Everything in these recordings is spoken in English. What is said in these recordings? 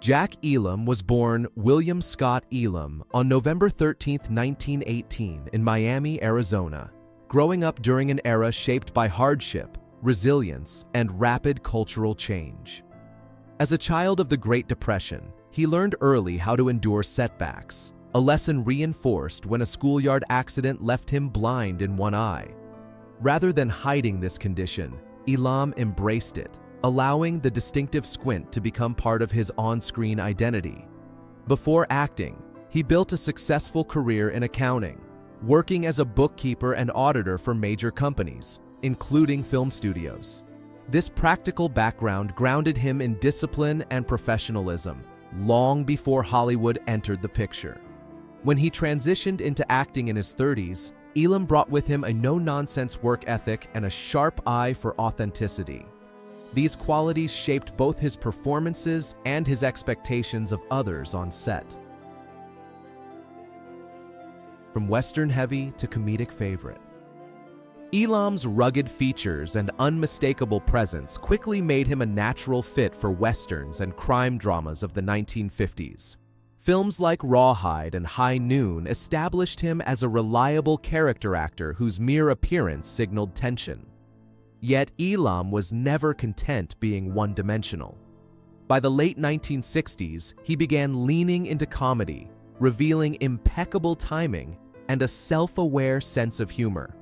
Jack Elam was born William Scott Elam on November 13, 1918 in Miami, Arizona, growing up during an era shaped by hardship, resilience, and rapid cultural change. As a child of the Great Depression, he learned early how to endure setbacks, a lesson reinforced when a schoolyard accident left him blind in one eye. Rather than hiding this condition, Elam embraced it, allowing the distinctive squint to become part of his on-screen identity. Before acting, he built a successful career in accounting, working as a bookkeeper and auditor for major companies, including film studios. This practical background grounded him in discipline and professionalism, long before Hollywood entered the picture. When he transitioned into acting in his 30s, Elam brought with him a no-nonsense work ethic and a sharp eye for authenticity. These qualities shaped both his performances and his expectations of others on set. From Western heavy to comedic favorite, Elam's rugged features and unmistakable presence quickly made him a natural fit for westerns and crime dramas of the 1950s. Films like Rawhide and High Noon established him as a reliable character actor whose mere appearance signaled tension. Yet Elam was never content being one-dimensional. By the late 1960s, he began leaning into comedy, revealing impeccable timing and a self-aware sense of humor.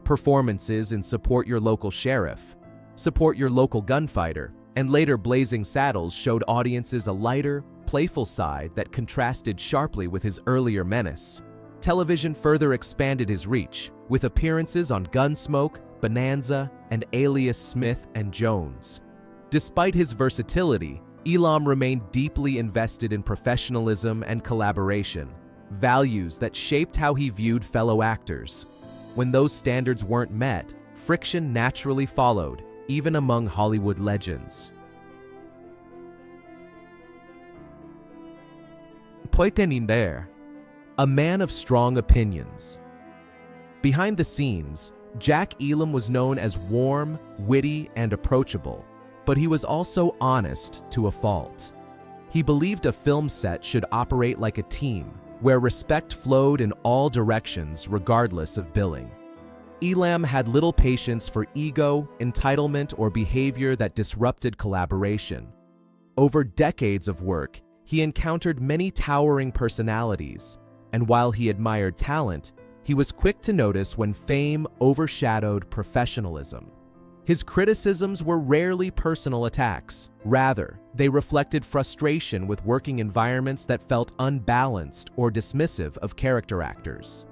Performances in Support Your Local Sheriff, Support Your Local Gunfighter, and later Blazing Saddles showed audiences a lighter, playful side that contrasted sharply with his earlier menace. Television further expanded his reach, with appearances on Gunsmoke, Bonanza, and Alias Smith and Jones. Despite his versatility, Elam remained deeply invested in professionalism and collaboration, values that shaped how he viewed fellow actors. When those standards weren't met, friction naturally followed, even among Hollywood legends. A man of strong opinions. Behind the scenes, Jack Elam was known as warm, witty, and approachable, but he was also honest to a fault. He believed a film set should operate like a team, where respect flowed in all directions regardless of billing. Elam had little patience for ego, entitlement, or behavior that disrupted collaboration. Over decades of work, he encountered many towering personalities, and while he admired talent, he was quick to notice when fame overshadowed professionalism. His criticisms were rarely personal attacks. Rather, they reflected frustration with working environments that felt unbalanced or dismissive of character actors.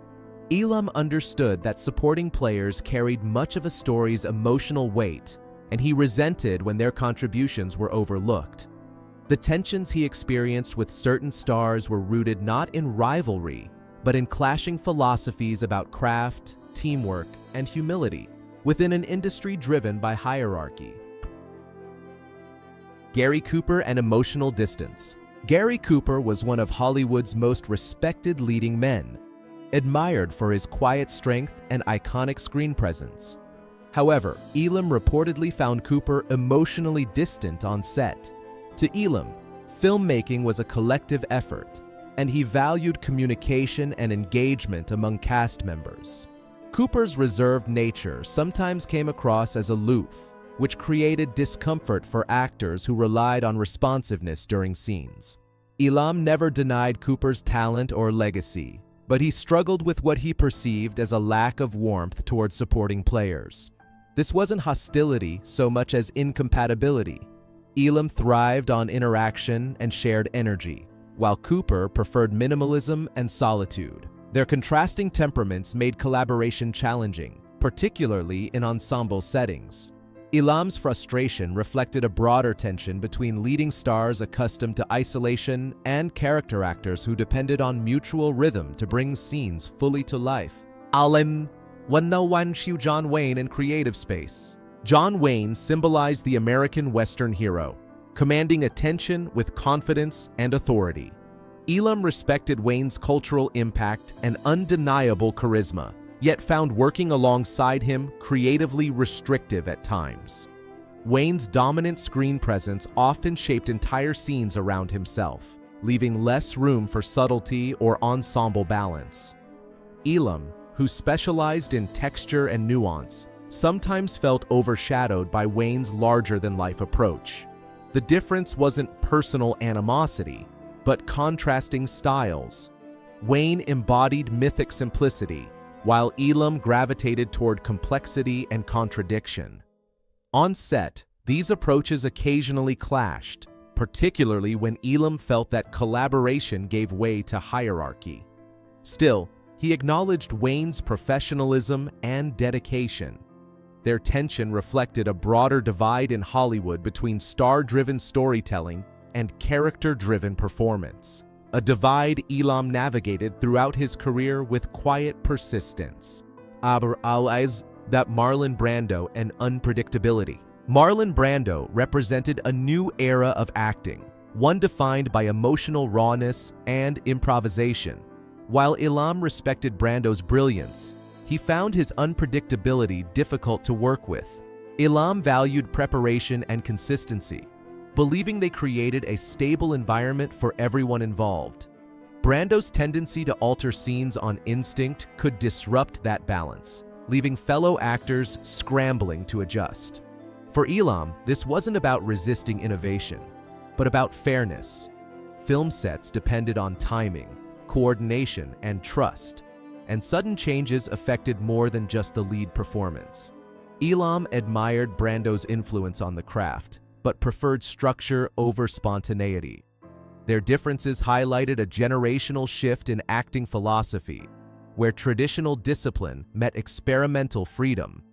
Elam understood that supporting players carried much of a story's emotional weight, and he resented when their contributions were overlooked. The tensions he experienced with certain stars were rooted not in rivalry, but in clashing philosophies about craft, teamwork, and humility within an industry driven by hierarchy. Gary Cooper and emotional distance. Gary Cooper was one of Hollywood's most respected leading men, admired for his quiet strength and iconic screen presence. However, Elam reportedly found Cooper emotionally distant on set. To Elam, filmmaking was a collective effort, and he valued communication and engagement among cast members. Cooper's reserved nature sometimes came across as aloof, which created discomfort for actors who relied on responsiveness during scenes. Elam never denied Cooper's talent or legacy, but he struggled with what he perceived as a lack of warmth towards supporting players. This wasn't hostility so much as incompatibility. Elam thrived on interaction and shared energy, while Cooper preferred minimalism and solitude. Their contrasting temperaments made collaboration challenging, particularly in ensemble settings. Elam's frustration reflected a broader tension between leading stars accustomed to isolation and character actors who depended on mutual rhythm to bring scenes fully to life. Elam, 101 Shu John Wayne in creative space. John Wayne symbolized the American Western hero, commanding attention with confidence and authority. Elam respected Wayne's cultural impact and undeniable charisma, yet found working alongside him creatively restrictive at times. Wayne's dominant screen presence often shaped entire scenes around himself, leaving less room for subtlety or ensemble balance. Elam, who specialized in texture and nuance, sometimes felt overshadowed by Wayne's larger-than-life approach. The difference wasn't personal animosity, but contrasting styles. Wayne embodied mythic simplicity, while Elam gravitated toward complexity and contradiction. On set, these approaches occasionally clashed, particularly when Elam felt that collaboration gave way to hierarchy. Still, he acknowledged Wayne's professionalism and dedication. Their tension reflected a broader divide in Hollywood between star-driven storytelling and character-driven performance, a divide Elam navigated throughout his career with quiet persistence. Aber always that Marlon Brando and unpredictability. Marlon Brando represented a new era of acting, one defined by emotional rawness and improvisation. While Elam respected Brando's brilliance, he found his unpredictability difficult to work with. Elam valued preparation and consistency, believing they created a stable environment for everyone involved. Brando's tendency to alter scenes on instinct could disrupt that balance, leaving fellow actors scrambling to adjust. For Elam, this wasn't about resisting innovation, but about fairness. Film sets depended on timing, coordination, and trust, and sudden changes affected more than just the lead performance. Elam admired Brando's influence on the craft, but preferred structure over spontaneity. Their differences highlighted a generational shift in acting philosophy, where traditional discipline met experimental freedom.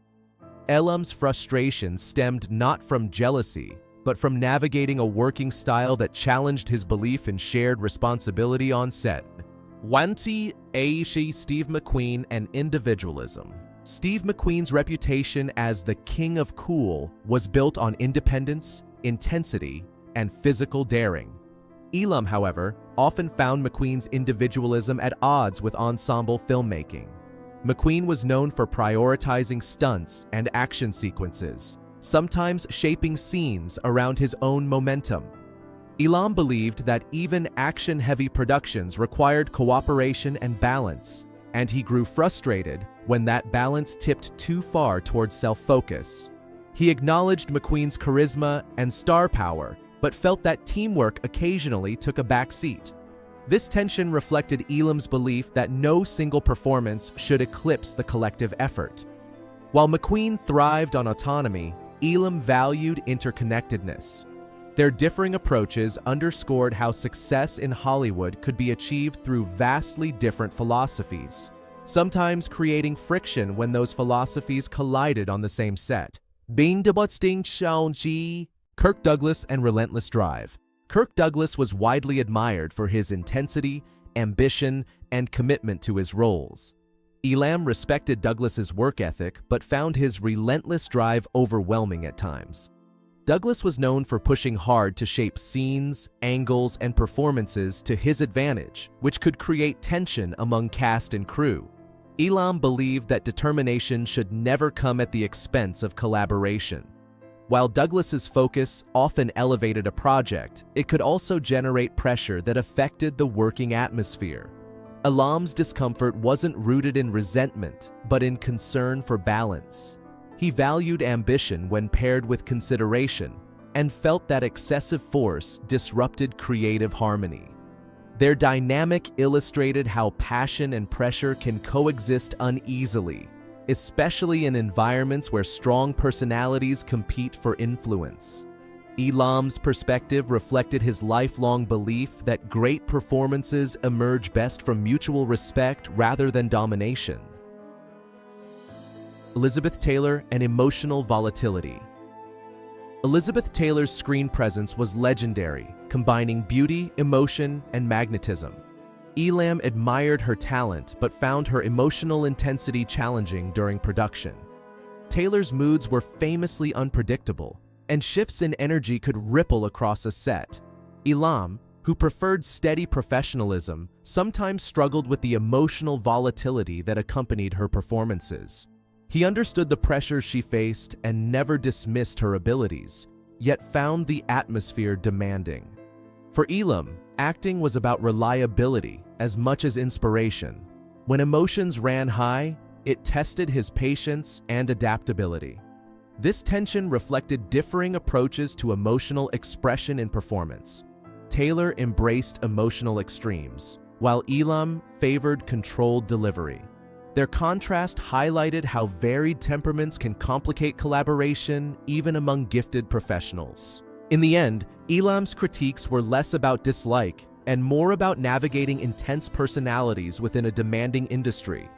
Elam's frustration stemmed not from jealousy, but from navigating a working style that challenged his belief in shared responsibility on set. Wanti Aishi Steve McQueen and individualism. Steve McQueen's reputation as the king of cool was built on independence, intensity, and physical daring. Elam, however, often found McQueen's individualism at odds with ensemble filmmaking. McQueen was known for prioritizing stunts and action sequences, sometimes shaping scenes around his own momentum. Elam believed that even action-heavy productions required cooperation and balance, and he grew frustrated when that balance tipped too far towards self-focus. He acknowledged McQueen's charisma and star power, but felt that teamwork occasionally took a back seat. This tension reflected Elam's belief that no single performance should eclipse the collective effort. While McQueen thrived on autonomy, Elam valued interconnectedness. Their differing approaches underscored how success in Hollywood could be achieved through vastly different philosophies, sometimes creating friction when those philosophies collided on the same set. Kirk Douglas and relentless drive. Kirk Douglas was widely admired for his intensity, ambition, and commitment to his roles. Elam respected Douglas's work ethic but found his relentless drive overwhelming at times. Douglas was known for pushing hard to shape scenes, angles, and performances to his advantage, which could create tension among cast and crew. Elam believed that determination should never come at the expense of collaboration. While Douglas's focus often elevated a project, it could also generate pressure that affected the working atmosphere. Elam's discomfort wasn't rooted in resentment, but in concern for balance. He valued ambition when paired with consideration, and felt that excessive force disrupted creative harmony. Their dynamic illustrated how passion and pressure can coexist uneasily, especially in environments where strong personalities compete for influence. Elam's perspective reflected his lifelong belief that great performances emerge best from mutual respect rather than domination. Elizabeth Taylor and emotional volatility. Elizabeth Taylor's screen presence was legendary, combining beauty, emotion, and magnetism. Elam admired her talent but found her emotional intensity challenging during production. Taylor's moods were famously unpredictable, and shifts in energy could ripple across a set. Elam, who preferred steady professionalism, sometimes struggled with the emotional volatility that accompanied her performances. He understood the pressures she faced and never dismissed her abilities, yet found the atmosphere demanding. For Elam, acting was about reliability as much as inspiration. When emotions ran high, it tested his patience and adaptability. This tension reflected differing approaches to emotional expression in performance. Taylor embraced emotional extremes, while Elam favored controlled delivery. Their contrast highlighted how varied temperaments can complicate collaboration even among gifted professionals. In the end, Elam's critiques were less about dislike and more about navigating intense personalities within a demanding industry.